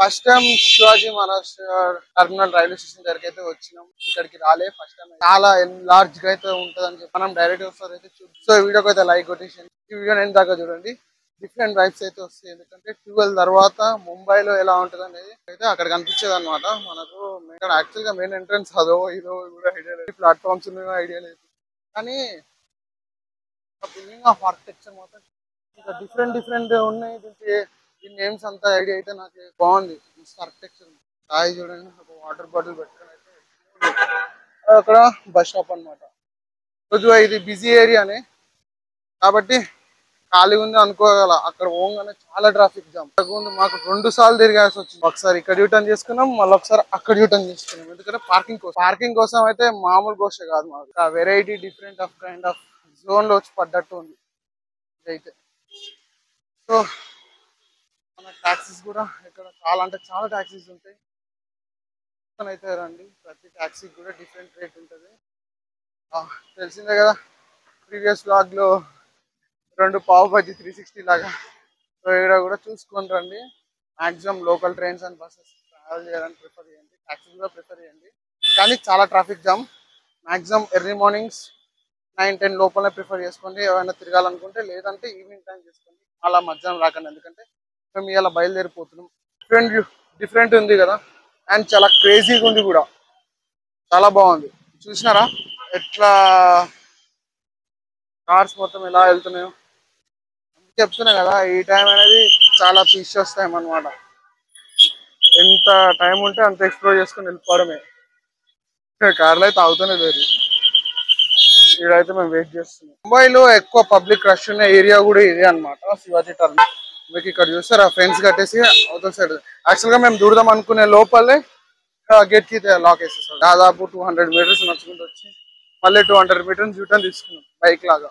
First time Shivaji Maharaj terminal railway station దగ్గరికి అయితే వచ్చినాం. ఇక్కడికి రాలే ఫస్ట్ టైం. చాలా లార్జ్ గా అయితే ఉంటది అని చెప్పి మనం డైరెక్ట్ ఒకసారి అయితే చూద్దాం. సో ఈ వీడియోకి అయితే లైక్ కొట్టేసి ఈ వీడియో నేను దాకా చూడండి. డిఫరెంట్ వైబ్స్ అయితే వస్తాయి. ఎందుకంటే 12 తర్వాత ముంబైలో ఎలా ఉంటది అనేది అయితే అక్కడ కనిపించేది అనమాట మనకు. ఇక్కడ యాక్చువల్ గా మెయిన్ ఎంట్రన్స్ అదో ఇదో కూడా ఐడియా లేదు, ప్లాట్ఫామ్స్ ఉన్నాయో ఐడియా లేదు. కానీ బిల్డింగ్ ఆఫ్ ఆర్కిటెక్చర్ మాత్రం ఇంకా డిఫరెంట్ డిఫరెంట్ ఉన్నాయి. ఈ నేమ్స్ అంతా ఐడియా అయితే నాకు బాగుంది. ఆర్కిటెక్చర్ రాయి చూడండి, ఒక వాటర్ బాటిల్ పెట్టుకుని అయితే అక్కడ బస్ స్టాప్ అనమాట. కొద్దిగా ఇది బిజీ ఏరియానే కాబట్టి ఖాళీగా ఉంది అనుకోగల. అక్కడ పోగానే చాలా ట్రాఫిక్ జామ్ మాకు 2 సార్లు తిరిగాల్సి వచ్చింది. ఒకసారి ఇక్కడ యూటర్న్ చేసుకున్నాం, మళ్ళీ ఒకసారి అక్కడ యూటర్న్ చేసుకున్నాం. ఎందుకంటే పార్కింగ్ కోసం అయితే మామూలు కోసే కాదు మాకు. Variety different of kind of zone లో వచ్చి పడ్డట్టు ఉంది ఇదైతే. సో మన టాక్సీస్ కూడా ఇక్కడ చాలా అంటే చాలా టాక్సీస్ ఉంటాయి. అయితే రండి, ప్రతి టాక్సీకి కూడా డిఫరెంట్ రేట్ ఉంటుంది. తెలిసిందే కదా, ప్రీవియస్ బ్లాగ్ లో 2 పావు బజ్జీ 360 లాగా. సో ఇక్కడ కూడా చూసుకొని రండి. Maximum local trains and buses travel చేయడానికి ప్రిఫర్ చేయండి, టాక్సీస్ కూడా ప్రిఫర్ చేయండి. కానీ చాలా traffic jam. Maximum early mornings 9-10 లోపలనే ప్రిఫర్ చేసుకోండి ఏమైనా తిరగాలనుకుంటే. లేదంటే ఈవినింగ్ టైం చేసుకోండి, అలా మధ్యాహ్నం రాకండి. ఎందుకంటే మేము ఇలా బయలుదేరిపోతున్నాం. డిఫరెంట్ ఉంది కదా, అండ్ చాలా క్రేజీగా ఉంది కూడా. చాలా బాగుంది. చూసినారా ఎట్లా కార్స్ మొత్తం ఎలా వెళ్తున్నాయో. చెప్తున్నా కదా, ఈ టైం అనేది చాలా పీషియస్ టైం అనమాట. ఎంత టైం ఉంటే అంత ఎక్స్ప్లోర్ చేసుకుని వెళ్ళిపోవడమే. కార్లో అయితే అవుతూనే లేదు. ఇక్కడైతే మేము వెయిట్ చేస్తున్నాం. ముంబైలో ఎక్కువ పబ్లిక్ రష్ ఉన్న ఏరియా కూడా ఇదే అనమాట, శివాజీ టర్మినల్. మీకు ఇక్కడ చూస్తారా ఫ్రెండ్స్ కట్టేసి అవతల సైడ్. యాక్చువల్ గా మేము దూరదాం అనుకునే లోపలే గేట్ కి లాక్ వేసేస్తాం. దాదాపు 200 మీటర్స్ నడుచుకుంటూ వచ్చి మళ్ళీ 200 మీటర్స్ యూటర్న్ తీసుకున్నాం బైక్ లాగా.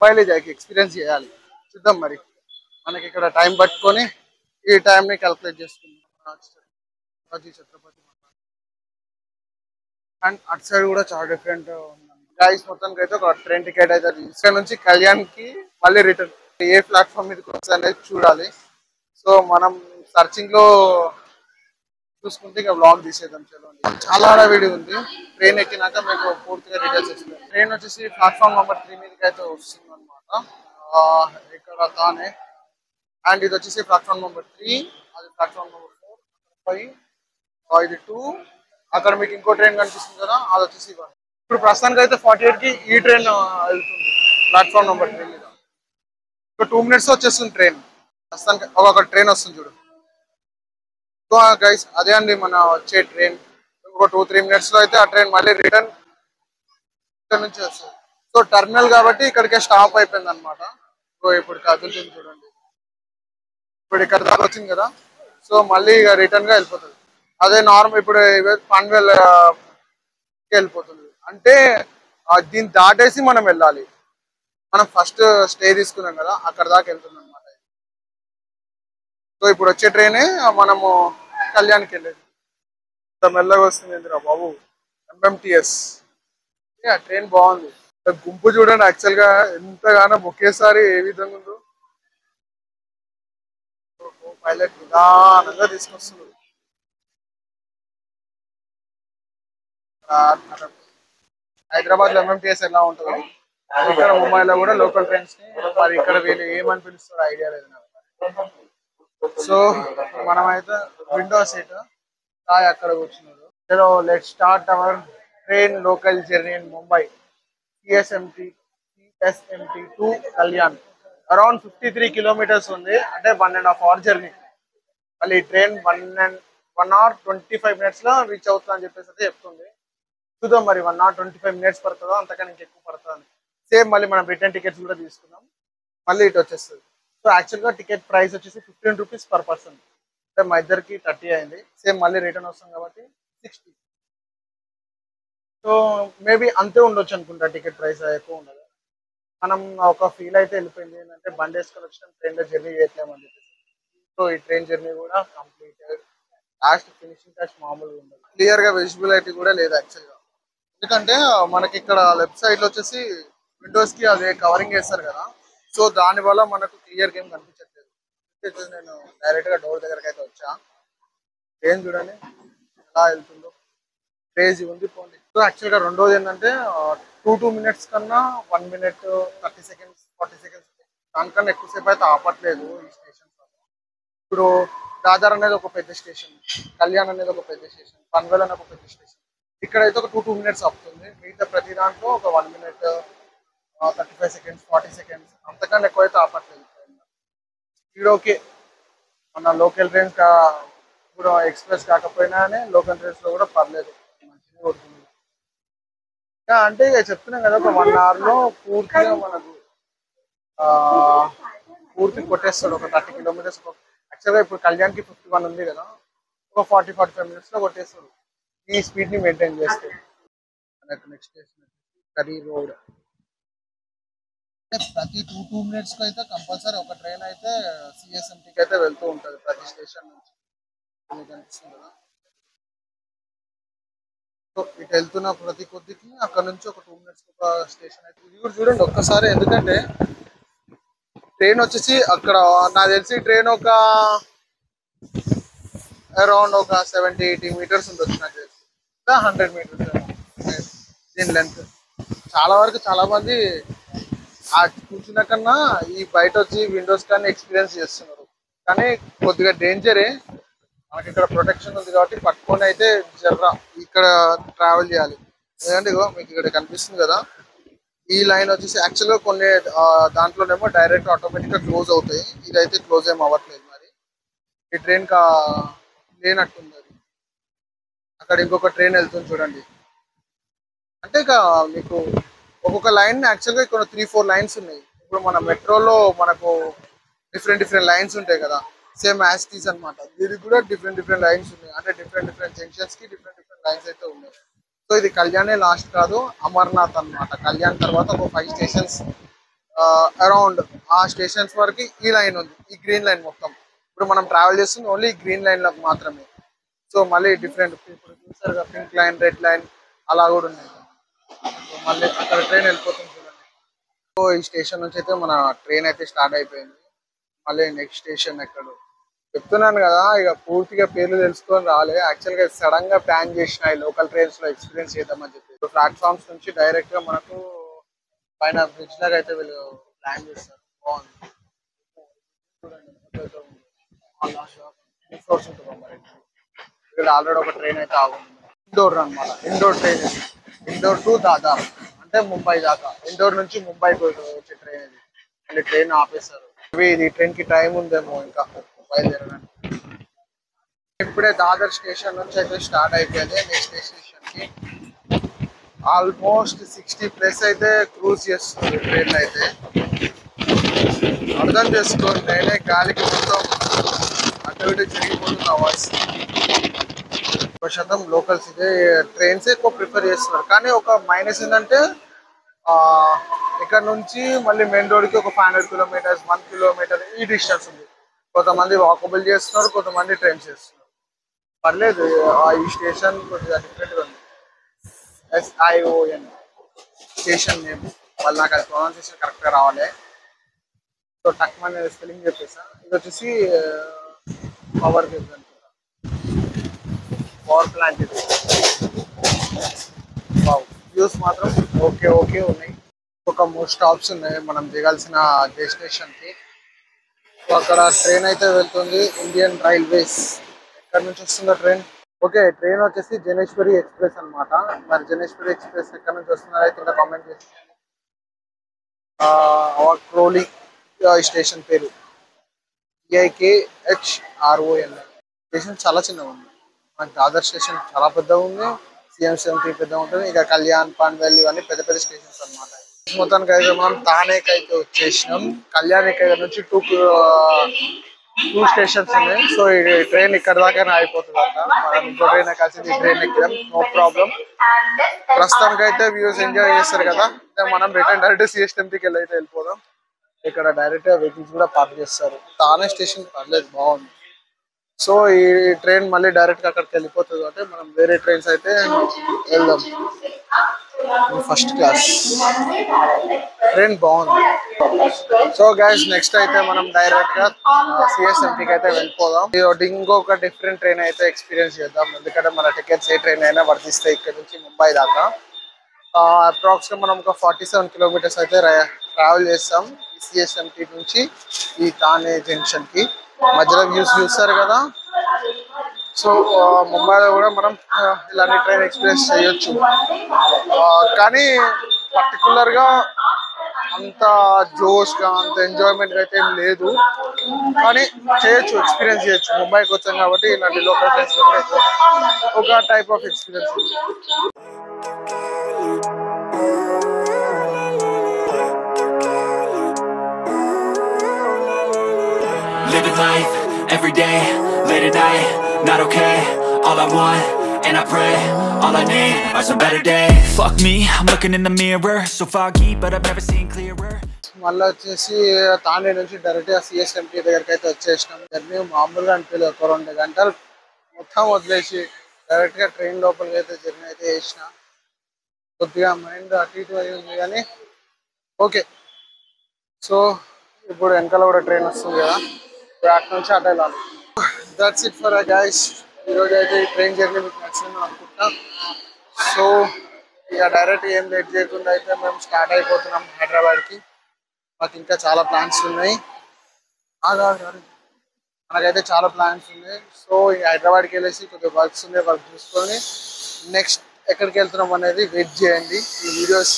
మొబైల్ ఇది ఎక్స్పీరియన్స్ చేయాలి. చూద్దాం మరి. మనకి ఇక్కడ టైం పట్టుకొని ఈ టైం ని క్యాల్కులేట్ చేసుకున్నాం. ఛత్రపతి అండ్ అటు సైడ్ కూడా చాలా డిఫరెంట్ ఉంది. గైస్ మొత్తానికి అయితే ఒక ట్రైన్ టికెట్ అయితే ఇక్కడ నుంచి కళ్యాణ్ కి మళ్ళీ రిటర్న్ ఏ ప్లాట్ఫామ్ మీదకి వస్తుంది అనేది చూడాలి. సో మనం సర్చింగ్ లో చూసుకుంటే ఇక వ్లాగ్ తీసేద్దాం. చదవండి, చాలా హడావిడి ఉంది. ట్రైన్ ఎక్కినాక మీకు పూర్తిగా డీటెయిల్స్ ఇస్తాను. ట్రైన్ వచ్చేసి ప్లాట్ఫామ్ నెంబర్ 3 మీదకి అయితే వస్తుంది అనమాట. ఇక్కడ తానే. అండ్ ఇది వచ్చేసి ప్లాట్ఫామ్ నెంబర్ 3, అది ప్లాట్ఫామ్ నెంబర్ 4, 5, ఇది 2. అక్కడ మీకు ఇంకో ట్రైన్ కనిపిస్తుంది కదా, అది వచ్చేసి 1. ఇప్పుడు ప్రస్తుతానికి అయితే 48 కి ఈ ట్రైన్ వెళ్తుంది ప్లాట్ఫామ్ నెంబర్ 3 మీద. ఇప్పుడు 2 minutes వచ్చేస్తుంది ట్రైన్. ప్రస్తుతానికి ఒక ట్రైన్ వస్తుంది చూడు. సో గైస్ అదే అండి మన వచ్చే ట్రైన్. ఇంకొక 2-3 minutes లో అయితే ఆ ట్రైన్ మళ్ళీ రిటర్న్ ఇక్కడ నుంచి వస్తుంది. సో టర్మినల్ కాబట్టి ఇక్కడికే స్టాప్ అయిపోయింది అనమాట. సో ఇప్పుడు కదులుతుంది చూడండి. ఇప్పుడు ఇక్కడ దాకా వచ్చింది కదా, సో మళ్ళీ ఇక రిటర్న్ గా వెళ్ళిపోతుంది. అదే నార్మల్ ఇప్పుడు పన్వేల్ వెళ్ళిపోతుంది. అంటే దీన్ని దాటేసి మనం వెళ్ళాలి. మనం ఫస్ట్ స్టే తీసుకున్నాం కదా, అక్కడ దాకా వెళ్తుంది అనమాట. సో ఇప్పుడు వచ్చే ట్రైనే మనము కళ్యాణ్కి వెళ్ళేది. మెల్లగా వస్తుంది ఏంటిరా బాబు, ఎంఎంటిఎస్. ట్రైన్ బాగుంది. గుంపు చూడండి, యాక్చువల్ గా ఎంతగానో ఒకేసారి ఏ విధంగా ఉందో. పైలట్ నిదానంగా తీసుకొస్తుంది. హైదరాబాద్ లో ఎంఎంటిఎస్ ఎలా ఉంటుంది, ఇక్కడ ముంబైలో కూడా లోకల్ ట్రైన్స్ ని మరి ఇక్కడ వీళ్ళు ఏమని పిలుస్తారో ఐడియా లేదు నాకు. సో మనమైతే విండో సీట్ అక్కడ కూర్చున్నారు. చలో let start our train local journey in Mumbai. CSMT to Kalyan around 53 kilometers ఉంది. అంటే 1.5 hour జర్నీ. మళ్ళీ ట్రైన్ 1 hour 25 minutes లో రీచ్ అవుతుంది అని చెప్పేసి అయితే చెప్తుంది. చూద్దాం మరి 1 hour 25 minutes పడుతుందో అంతకన్నా ఇంకెక్కువ పడుతుంది. సేమ్ మళ్ళీ మనం రిటర్న్ టికెట్స్ కూడా తీసుకున్నాం, మళ్ళీ ఇటు వచ్చేస్తుంది. సో యాక్చువల్గా టికెట్ ప్రైస్ వచ్చేసి 15 rupees per person. అంటే మా ఇద్దరికి 30 అయింది. సేమ్ మళ్ళీ రిటర్న్ వస్తాం కాబట్టి 60. సో మేబీ అంతే ఉండొచ్చు అనుకుంటా, టికెట్ ప్రైస్ ఎక్కువ ఉండదు. మనం ఒక ఫీల్ అయితే వెళ్ళిపోయింది ఏంటంటే బండి వేసుకొని వచ్చిన ట్రైన్లో జర్నీ చేయట్లేమని చెప్పేసి. సో ఈ ట్రైన్ జర్నీ కూడా కంప్లీటెడ్. లాస్ట్ ఫినిషింగ్ టచ్ మామూలుగా ఉండదు. క్లియర్ గా విజిబిలిటీ కూడా లేదు యాక్చువల్గా. ఎందుకంటే మనకి ఇక్కడ లెఫ్ట్ సైడ్ లో వచ్చేసి విండోస్ కి అదే కవరింగ్ వేస్తారు కదా, సో దాని వల్ల మనకు క్లియర్ గేమ్ కనిపించట్లేదు. నేను డైరెక్ట్ గా డోర్ దగ్గరకు అయితే వచ్చా. ట్రైన్ చూడండి ఎలా వెళ్తుందో, క్రేజీ ఉంది పోండి. సో యాక్చువల్గా రెండోది ఏంటంటే 2 minutes కన్నా 1 minute 30 seconds 40 seconds దానికన్నా ఎక్కువసేపు అయితే ఆపట్లేదు ఈ స్టేషన్. ఇప్పుడు దాదర్ అనేది ఒక పెద్ద స్టేషన్, కళ్యాణ్ అనేది ఒక పెద్ద స్టేషన్, పన్వేల్ అనేది ఒక పెద్ద స్టేషన్. ఇక్కడైతే ఒక 2 minutes ఆపుతుంది. మిగతా ప్రతి దాంట్లో ఒక 1 minute 35 seconds 40 seconds అంతకన్నా ఎక్కువైతే ఆపట్లేదు. ఇక్కడ ఓకే, మన లోకల్ ట్రైన్స్ ఇప్పుడు ఎక్స్ప్రెస్ కాకపోయినానే లోకల్ ట్రైన్స్ లో కూడా పర్లేదు, మంచిగా కొడుతుంది. అంటే ఇక చెప్తున్నాం కదా, ఒక 1 hour లో పూర్తిగా మనకు ఆ, పూర్తి కొట్టేస్తాడు. ఒక 30 kilometers. యాక్చువల్గా ఇప్పుడు కళ్యాణ్కి 51 ఉంది కదా, ఒక 40-45 minutes లో కొట్టేస్తాడు ఈ స్పీడ్ ని మెయింటైన్ చేస్తే. మనకు నెక్స్ట్ స్టేషన్ కరీ రోడ్. ప్రతి 2 minutes కి అయితే కంపల్సరీ ఒక ట్రైన్ అయితే సిఎస్ఎంటీకి అయితే వెళ్తూ ఉంటుంది ప్రతి స్టేషన్ నుంచి. మీకు కనిపిస్తుంది కదా. సో ఇటు వెళ్తున్న ప్రతి కొద్దికి అక్కడ నుంచి ఒక 2 minutes ఒక స్టేషన్ అయితే. ఇది కూడా చూడండి ఒక్కసారి, ఎందుకంటే ట్రైన్ వచ్చేసి అక్కడ నాకు తెలిసి ట్రైన్ ఒక అరౌండ్ ఒక 70-80 meters ఉండొచ్చు నాకు తెలిసి, 100 meters దీని లెంత్. చాలా వరకు చాలా మంది ఆ కూర్చున్న కన్నా ఈ బయట వచ్చి విండోస్ కానీ ఎక్స్పీరియన్స్ చేస్తున్నారు. కానీ కొద్దిగా డేంజరే, మనకి ఇక్కడ ప్రొటెక్షన్ ఉంది కాబట్టి పట్టుకొని అయితే జర్ర ఇక్కడ ట్రావెల్ చేయాలి. ఎందుకంటే ఇగో మీకు ఇక్కడ కనిపిస్తుంది కదా, ఈ లైన్ వచ్చేసి యాక్చువల్గా కొన్ని దాంట్లోనేమో డైరెక్ట్ ఆటోమేటిక్గా క్లోజ్ అవుతాయి. ఇదైతే క్లోజ్ ఏం అవ్వట్లేదు. మరి ఈ ట్రైన్ లేనట్టుంది అది. అక్కడ ఇంకొక ట్రైన్ వెళ్తుంది చూడండి. అంటే ఇక మీకు ఒక్కొక్క లైన్ యాక్చువల్గా ఇక్కడ 3-4 లైన్స్ ఉన్నాయి. ఇప్పుడు మన మెట్రోలో మనకు డిఫరెంట్ లైన్స్ ఉంటాయి కదా, సేమ్ యాస్టీస్ అనమాట. దీనికి కూడా డిఫరెంట్ లైన్స్ ఉన్నాయి. అంటే డిఫరెంట్ జంక్షన్స్ కి డిఫరెంట్ లైన్స్ అయితే ఉన్నాయి. సో ఇది కళ్యాణే లాస్ట్ కాదు, అమర్నాథ్ అనమాట. కళ్యాణ్ తర్వాత ఒక 5 స్టేషన్స్ అరౌండ్ ఆ స్టేషన్స్ వరకు ఈ లైన్ ఉంది, ఈ గ్రీన్ లైన్ మొత్తం. ఇప్పుడు మనం ట్రావెల్ చేస్తుంది ఓన్లీ ఈ గ్రీన్ లైన్ లో మాత్రమే. సో మళ్ళీ డిఫరెంట్ ఇప్పుడు చూసారుగా పింక్ లైన్, రెడ్ లైన్ అలా కూడా ఉన్నాయి. సో మళ్ళీ అక్కడ ట్రైన్ వెళ్ళిపోతుంది చూడండి. సో ఈ స్టేషన్ నుంచి అయితే మన ట్రైన్ అయితే స్టార్ట్ అయిపోయింది. మళ్ళీ నెక్స్ట్ స్టేషన్ ఎక్కడ చెప్తున్నాను కదా, ఇక పూర్తిగా పేర్లు తెలుసుకొని రాలే. యాక్చువల్గా సడన్ గా ప్లాన్ చేసిన లోకల్ ట్రైన్స్ లో ఎక్స్పీరియన్స్ చేద్దామని చెప్పి ప్లాట్ఫామ్స్ నుంచి డైరెక్ట్ గా మనకు పైన బ్రిడ్జ్ లాగా అయితే వీళ్ళు ప్లాన్ చేస్తారు. బాగుంది చూడండి. మరి ఇక్కడ ఆల్రెడీ ఒక ట్రైన్ అయితే ఆగుంది. ఇండోర్ అనమాట, ఇండోర్ ట్రైన్ ఇది. ఇండోర్ టు దాదాపు అంటే ముంబై దాకా, ఇండోర్ నుంచి ముంబైకి వచ్చే ట్రైన్ ఇది. మళ్ళీ ట్రైన్ ఆపేస్తారు. ఇది ట్రైన్ కి టైం ఉందేమో ఇంకా బయలుదేరడానికి. ఇప్పుడే దాదర్ స్టేషన్ నుంచి అయితే స్టార్ట్ అయిపోయింది. నెక్స్ట్ స్టేషన్ కి ఆల్మోస్ట్ 60+ అయితే క్రూజ్ చేస్తుంది ట్రైన్ అయితే. అర్థం చేసుకోండి, నేనే గాలికి మొత్తం అటు ఇటు జరిగిపోతున్న వాయిస్. 1% లోకల్స్ ఇదే ట్రైన్స్ ఎక్కువ ప్రిఫర్ చేస్తున్నారు. కానీ ఒక మైనస్ ఏంటంటే ఇక్కడ నుంచి మళ్ళీ మెయిన్ రోడ్కి ఒక 500 kilometers 1 kilometer ఈ డిస్టెన్స్ ఉంది. కొంతమంది వాకబుల్ చేస్తున్నారు, కొంతమంది ట్రైన్స్ చేస్తున్నారు. పర్లేదు, ఈ స్టేషన్ కొద్దిగా డిఫరెంట్గా ఉంది. SION station name. వాళ్ళు నాకు అది ప్రొనౌన్సియేషన్ కరెక్ట్గా రావాలి. సో టక్మన్ స్పెల్లింగ్ చెప్పేసా. ఇది వచ్చేసి పవర్ గ్రిడ్ అనుకుంటా, పవర్ ప్లాంట్ ఇది. వ్యూస్ మాత్రం ఓకే ఉన్నాయి. ఒక 3 స్టాప్స్ ఉన్నాయి మనం దిగాల్సిన డెస్టినేషన్ కి. సో అక్కడ ట్రైన్ అయితే వెళ్తుంది, ఇండియన్ రైల్వేస్. ఎక్కడి నుంచి వస్తుందో ట్రైన్? ఓకే, ట్రైన్ వచ్చేసి జనేశ్వరి ఎక్స్ప్రెస్ అనమాట. మరి జనేశ్వరి ఎక్స్ప్రెస్ ఎక్కడి నుంచి వస్తున్నారో అయితే కింద కామెంట్ చేసి. క్రోలీ స్టేషన్ పేరు EIKHRON. స్టేషన్ చాలా చిన్నగా ఉంది. మనకి దాదర్ స్టేషన్ చాలా పెద్దగా ఉంది, CM70 పెద్దగా ఉంటుంది. ఇక కళ్యాణ్, పన్వేల్ ఇవన్నీ పెద్ద స్టేషన్స్ అనమాట. మొత్తానికి అయితే మనం తానేకి అయితే వచ్చేసినాం. కళ్యాణ్ ఇక్కడ నుంచి 2 స్టేషన్స్ ఉన్నాయి. సో ఈ ట్రైన్ ఇక్కడ దాకానే అయిపోతుంది అంట. మనం ఇంకో ట్రైన్ కలిసి ఈ ట్రైన్ ఎక్కినాం, నో ప్రాబ్లం. ప్రస్తుతానికి అయితే వ్యూస్ ఎంజాయ్ చేస్తారు కదా. మనం రిటర్న్ డైరెక్ట్ CSMTకి అయితే వెళ్ళిపోదాం. ఇక్కడ డైరెక్ట్ వెహికల్స్ కూడా పార్క్ చేస్తారు. తానే స్టేషన్ పర్లేదు, బాగుంది. సో ఈ ట్రైన్ మళ్ళీ డైరెక్ట్గా అక్కడికి వెళ్ళిపోతుంది కాబట్టి మనం వేరే ట్రైన్స్ అయితే వెళ్దాం. ఫస్ట్ క్లాస్ ట్రైన్ బాగుంది. సో గైస్ నెక్స్ట్ అయితే మనం డైరెక్ట్ గా సిఎస్ఎంటీకి అయితే వెళ్ళిపోదాం. ఇంకొక డిఫరెంట్ ట్రైన్ అయితే ఎక్స్పీరియన్స్ చేద్దాం. ఎందుకంటే మన టికెట్స్ ఏ ట్రైన్ అయినా వర్తిస్తాయి ఇక్కడ నుంచి ముంబై దాకా. అప్రాక్స్ గా మనం ఒక 47 కిలోమీటర్స్ అయితే ట్రావెల్ చేస్తాం సిఎస్ఎంటీ నుంచి ఈ థానే జంక్షన్ కి. మధ్యలో వ్యూస్ చూస్తారు కదా. సో ముంబైలో కూడా మనం ఇలాంటి ట్రైన్ ఎక్స్పీరియన్స్ చేయొచ్చు. కానీ పర్టికులర్ గా అంత జోష్ గా అంత ఎంజాయ్మెంట్ అయితే ఏం లేదు. కానీ చేయొచ్చు, ఎక్స్పీరియన్స్ చేయొచ్చు. ముంబైకి వచ్చాం కాబట్టి ఇలాంటి లోకల్ ట్రైన్స్ ఒక type of experience. Living life, every day, late at night, not okay. All I want, and I pray, all I need are some better days. Fuck me, I'm looking in the mirror, so foggy, but I've never seen clearer. మళ్ళీ వచ్చేసి తానే నుంచి direct గా CSMT దగ్గరికి అయితే వచ్చేసినాం. Journey మామూలుగా అనిపించలేదు. ఒక 2 గంటలు మొత్తం వదిలేసి డైరెక్ట్ గా ట్రైన్ లోపలికి అయితే జర్నీ అయితే చేసిన. కొద్దిగా మైండ్ అటు ఇటు అయింది కానీ ఓకే. సో ఇప్పుడు వెనకాల కూడా ట్రైన్ వస్తుంది కదా, అటు నుంచి అటు వెళ్ళాలి. That's it for guys. ఈరోజు అయితే ఈ ట్రైన్ జర్నీ మీకు నచ్చిందని అనుకుంటా. సో ఇక డైరెక్ట్ ఏం లేట్ చేయకుండా అయితే మేము స్టార్ట్ అయిపోతున్నాం హైదరాబాద్కి. మాకు ఇంకా చాలా ప్లాన్స్ ఉన్నాయి. మనకైతే చాలా ప్లాన్స్ ఉన్నాయి. సో ఈ హైదరాబాద్కి వెళ్ళేసి కొద్దిగా వర్క్స్ ఉన్నాయి, వర్క్ చూసుకొని నెక్స్ట్ ఎక్కడికి వెళ్తున్నాం అనేది వెయిట్ చేయండి. ఈ వీడియోస్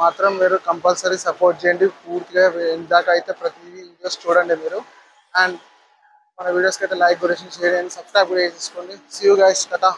మాత్రం మీరు కంపల్సరీ సపోర్ట్ చేయండి. పూర్తిగా ఇందాక అయితే ప్రతి వీడియోస్ చూడండి మీరు. అండ్ మన వీడియోస్కి అయితే లైక్ కూడా షేర్ చేయండి, సబ్స్క్రైబ్ కూడా చేసుకోండి. See you guys, Tata.